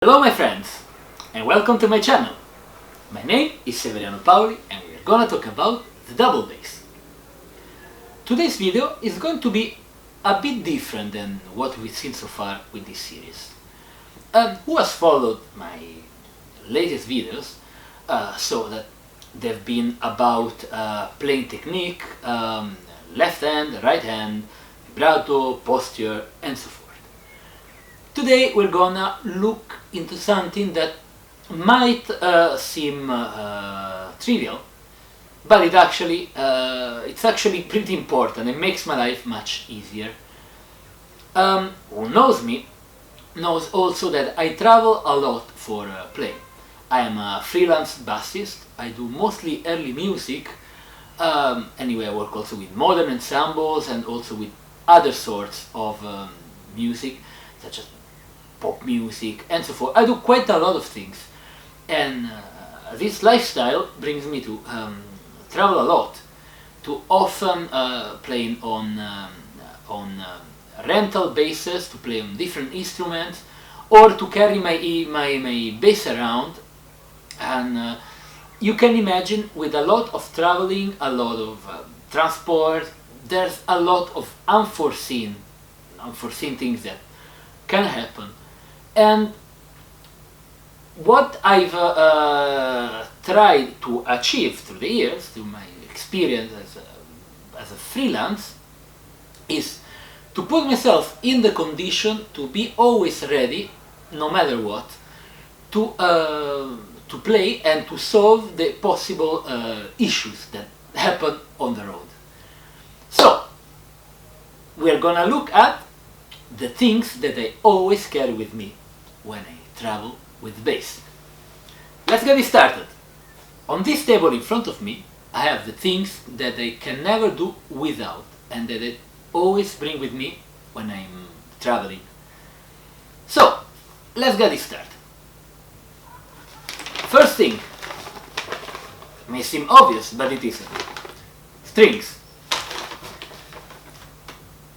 Hello my friends, and welcome to my channel. My name is Severiano Paoli and we are gonna talk about the double bass. Today's video is going to be a bit different than what we've seen so far with this series. Who has followed my latest videos saw that they've been about playing technique, left hand, right hand, vibrato, posture and so forth. Today we're gonna look into something that might seem trivial, but it's actually pretty important. It makes my life much easier. Who knows me knows also that I travel a lot for play. I am a freelance bassist. I do mostly early music. Anyway, I work also with modern ensembles and also with other sorts of music, such as pop music and so forth. I do quite a lot of things, and this lifestyle brings me to travel a lot, to often playing on rental basses, to play on different instruments, or to carry my bass around. And you can imagine, with a lot of traveling, a lot of transport, there's a lot of unforeseen things that can happen. And what I've tried to achieve through the years, through my experience as a freelance, is to put myself in the condition to be always ready, no matter what, to play and to solve the possible issues that happen on the road. So, we're gonna look at the things that I always carry with me when I travel with bass. Let's get it started. On this table in front of me, I have the things that I can never do without and that I always bring with me when I'm traveling. So, let's get it started. First thing, may seem obvious, but it isn't. Strings.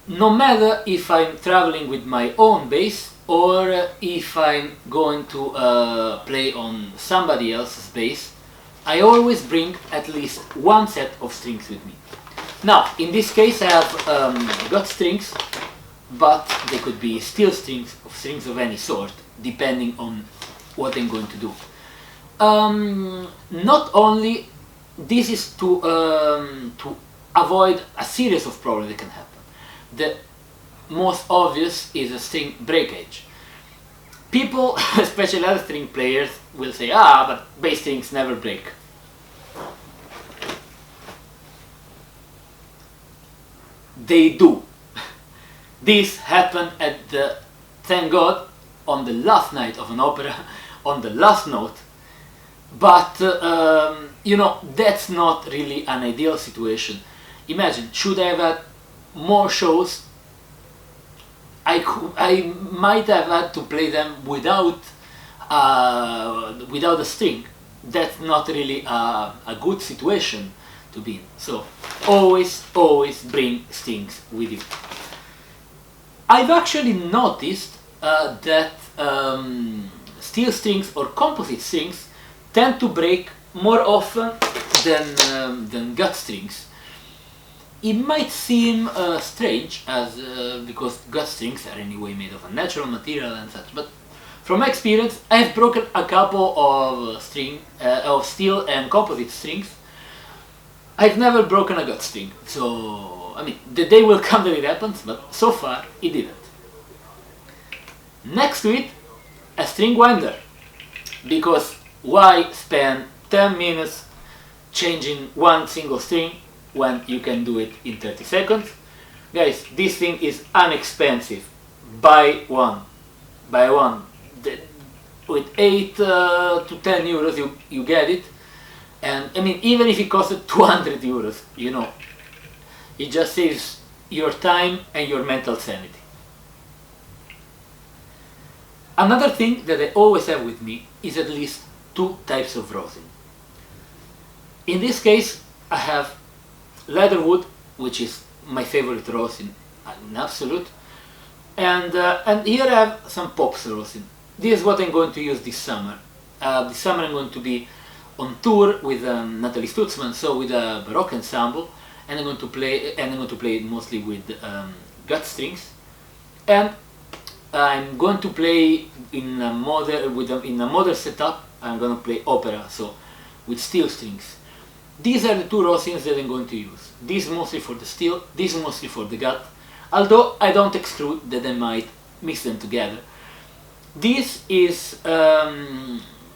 No matter if I'm traveling with my own bass or if I'm going to play on somebody else's bass, I always bring at least one set of strings with me. Now, in this case I have gut strings, but they could be steel strings or strings of any sort, depending on what I'm going to do. Not only this is to avoid a series of problems that can happen. The most obvious is a string breakage. People, especially other string players, will say, but bass strings never break. They do. This happened at the, thank God, on the last night of an opera, on the last note. But, you know, that's not really an ideal situation. Imagine, should I have had more shows, I might have had to play them without a string. That's not really a good situation to be in. So always bring strings with you. I've actually noticed that steel strings or composite strings tend to break more often than gut strings. It might seem strange, because gut strings are anyway made of a natural material and such, but from my experience I've broken a couple of steel and composite strings. I've never broken a gut string, so I mean, the day will come that it happens, but so far it didn't. Next to it, a string winder, because why spend 10 minutes changing one single string when you can do it in 30 seconds. Guys, this thing is inexpensive. Buy one. With 8 to 10 euros you get it. And I mean, even if it costed 200 euros, you know, it just saves your time and your mental sanity. Another thing that I always have with me is at least 2 types of rosin. In this case, I have leatherwood, which is my favorite rosin in absolute, and here I have some pops rosin. this is what I'm going to use this summer. This summer I'm going to be on tour with Natalie Stutzman, so with a Baroque ensemble, and I'm going to play mostly with gut strings, and I'm going to play in a modern setup. I'm going to play opera, so with steel strings. These are the two Rosins that I'm going to use. This mostly for the steel, this mostly for the gut, although I don't exclude that I might mix them together. This is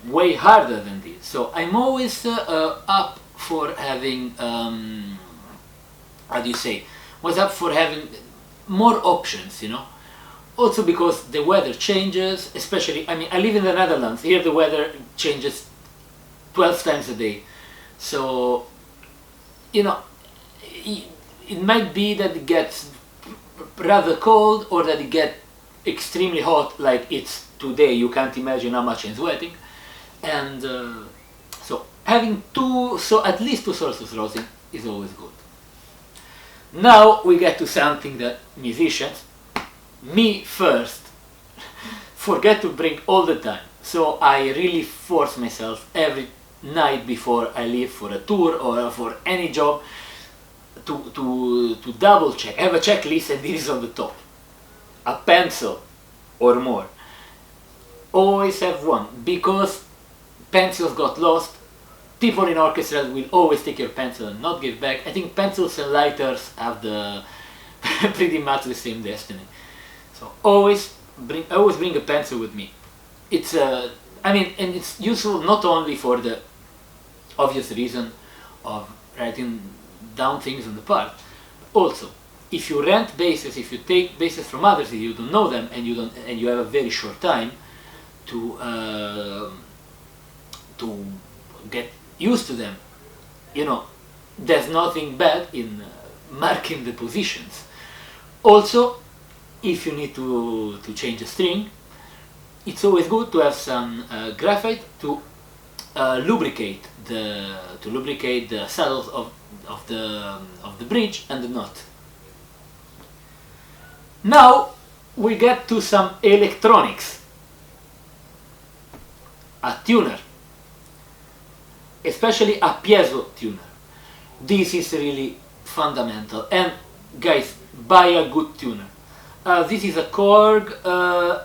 way harder than this, so I'm always up for having, how do you say, was up for having more options, you know. Also because the weather changes, especially, I mean, I live in the Netherlands, here the weather changes 12 times a day. So, you know, it might be that it gets rather cold or that it gets extremely hot like it's today. You can't imagine how much I'm sweating. And so having at least two sources of rosin is always good. Now we get to something that musicians, me first, forget to bring all the time. So I really force myself every night before I leave for a tour or for any job to double check. I have a checklist and this is on the top. A pencil or more. Always have one, because pencils got lost. People in orchestras will always take your pencil and not give back. I think pencils and lighters have the pretty much the same destiny. So always bring a pencil with me. It's I mean, and it's useful not only for the obvious reason of writing down things on the part, but also if you rent basses, if you take basses from others, if you don't know them and you have a very short time to get used to them, you know, there's nothing bad in marking the positions. Also, if you need to change a string, it's always good to have some graphite to lubricate the saddles of the bridge and the knot. Now we get to some electronics. A tuner, especially a piezo tuner. This is really fundamental, and guys, buy a good tuner. This is a Korg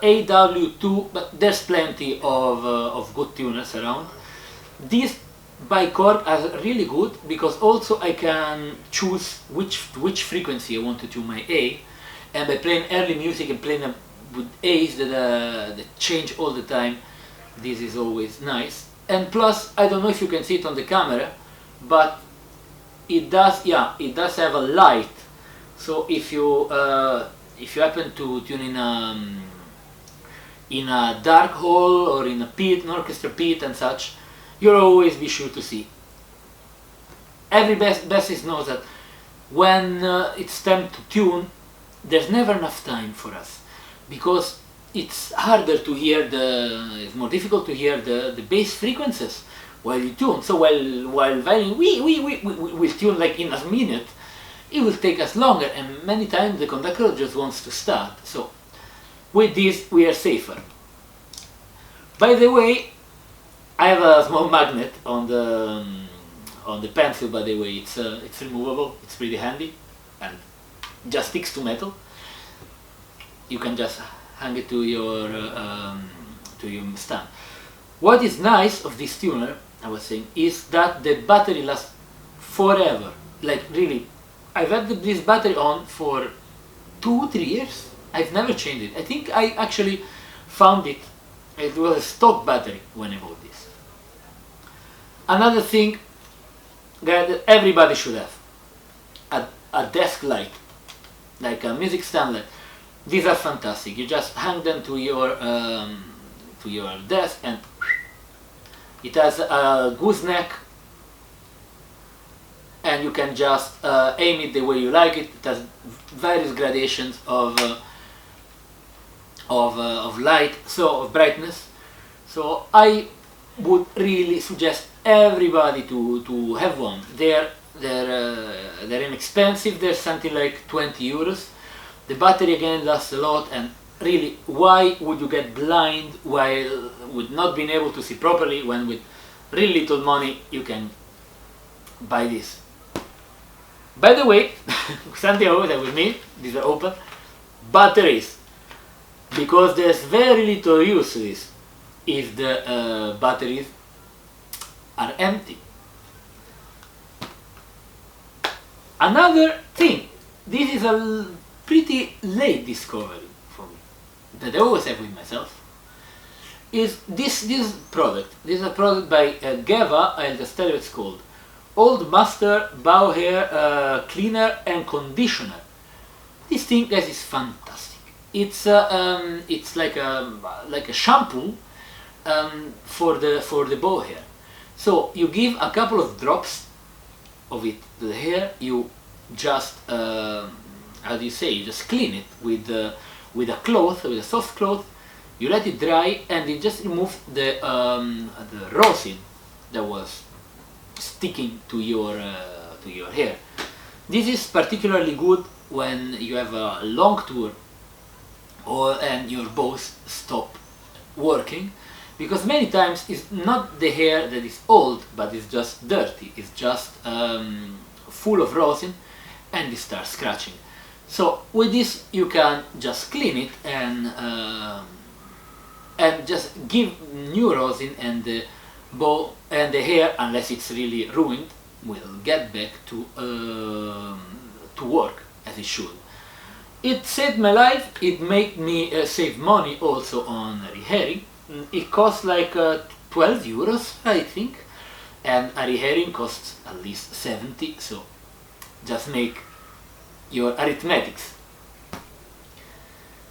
AW2, but there's plenty of good tuners around. This by Korg are really good because also I can choose which frequency I want to tune my A, and by playing early music and playing them with A's that change all the time, this is always nice. And plus, I don't know if you can see it on the camera, but it does, yeah, it does have a light. So if you happen to tune in a dark hall or in a pit, an orchestra pit and such, you'll always be sure to see. Every bassist knows that when it's time to tune, there's never enough time for us, because it's harder to hear it's more difficult to hear the bass frequencies while you tune. So while violin, we tune like in a minute, it will take us longer, and many times the conductor just wants to start. So with this we are safer. By the way, I have a small magnet on the pencil. By the way, it's removable. It's pretty handy and just sticks to metal. You can just hang it to your stand. What is nice of this tuner, I was saying, is that the battery lasts forever. Like really, I've had this battery on for 2-3 years. I've never changed it. I think I actually found it. It was a stock battery when I bought this. Another thing that everybody should have, a desk light, like a music stand light. These are fantastic. You just hang them to your desk, and it has a gooseneck, and you can just aim it the way you like it. It has various gradations of light, so of brightness. So I would really suggest everybody to have one. They're inexpensive. They're something like 20 euros. The battery again lasts a lot, and really, why would you get blind while with not being able to see properly when with really little money you can buy this? By the way, something I always have with me, these are open, batteries, because there's very little use to this if the batteries are empty. Another thing, this is a pretty late discovery for me, that I always have with myself, is this product. This is a product by Geva, I'll just tell you it's called. Old Master Bow Hair Cleaner and Conditioner. This thing, guys, is fantastic. It's like a shampoo for the bow hair. So you give a couple of drops of it to the hair. You just how do you say? You just clean it with a cloth, with a soft cloth. You let it dry, and it just removes the rosin that was sticking to your hair. This is particularly good when you have a long tour and your bows stop working, because many times it's not the hair that is old, but it's just dirty, it's just full of rosin, and it starts scratching. So with this you can just clean it and just give new rosin, and the bow and the hair, unless it's really ruined, will get back to work as it should. It saved my life. It made me save money also on rehairing. It costs like 12 euros, I think, and a rehairing costs at least 70, so just make your arithmetics.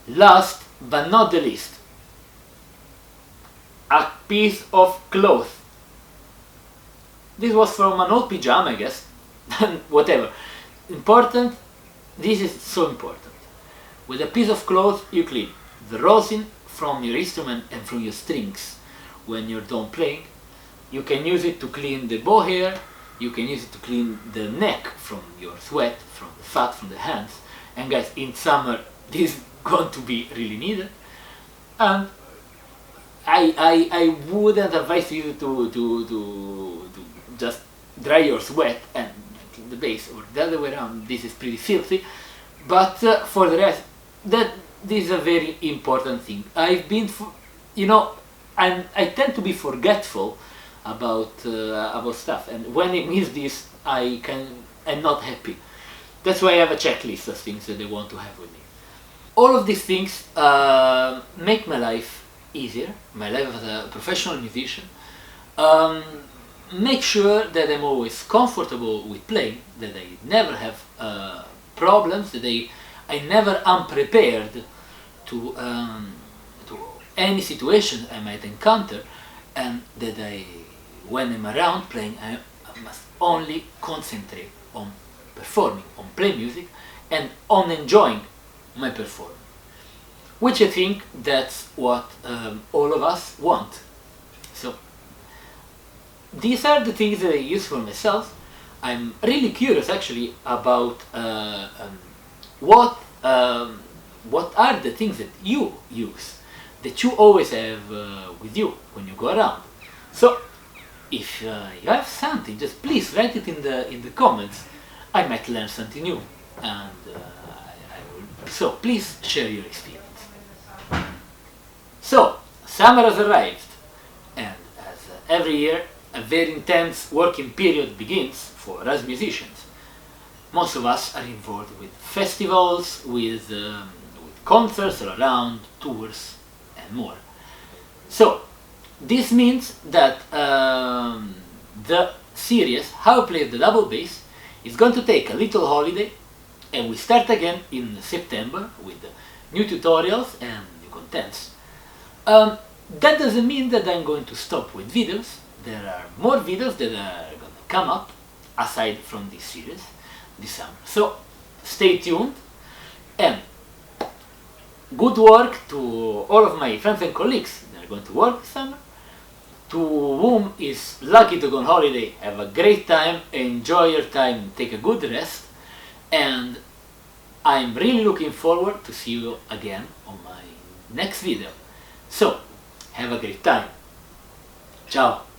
Last but not the least, a piece of cloth. This was from an old pyjama, I guess. Whatever. Important. This is so important. With a piece of cloth you clean the rosin from your instrument and from your strings. When you're done playing, you can use it to clean the bow hair. You can use it to clean the neck from your sweat, from the fat, from the hands. And guys, in summer this is going to be really needed. And I wouldn't advise you to just dry your sweat and clean the base, or the other way around. This is pretty filthy, but for the rest, this is a very important thing. I've been, I tend to be forgetful about stuff, and when I miss this, I'm not happy. That's why I have a checklist of things that they want to have with me. All of these things make my life easier, my life as a professional musician. Make sure that I'm always comfortable with playing, that I never have problems, that I never unprepared to any situation I might encounter, and that when I'm around playing, I must only concentrate on performing, on playing music, and on enjoying my performance. Which I think that's what all of us want. So these are the things that I use for myself. I'm really curious actually about what are the things that you use, that you always have with you when you go around. So if you have something, just please write it in the comments. I might learn something new, and so please share your experience. So summer has arrived, and as every year a very intense working period begins for us musicians. Most of us are involved with festivals, with concerts all around, tours, and more. So this means that the series How I Play the Double Bass is going to take a little holiday, and we start again in September with new tutorials and new contents. That doesn't mean that I'm going to stop with videos. There are more videos that are going to come up aside from this series this summer. So stay tuned, and good work to all of my friends and colleagues that are going to work this summer. To whom is lucky to go on holiday, have a great time, enjoy your time, take a good rest, and I'm really looking forward to see you again on my next video. So, have a great time. Ciao!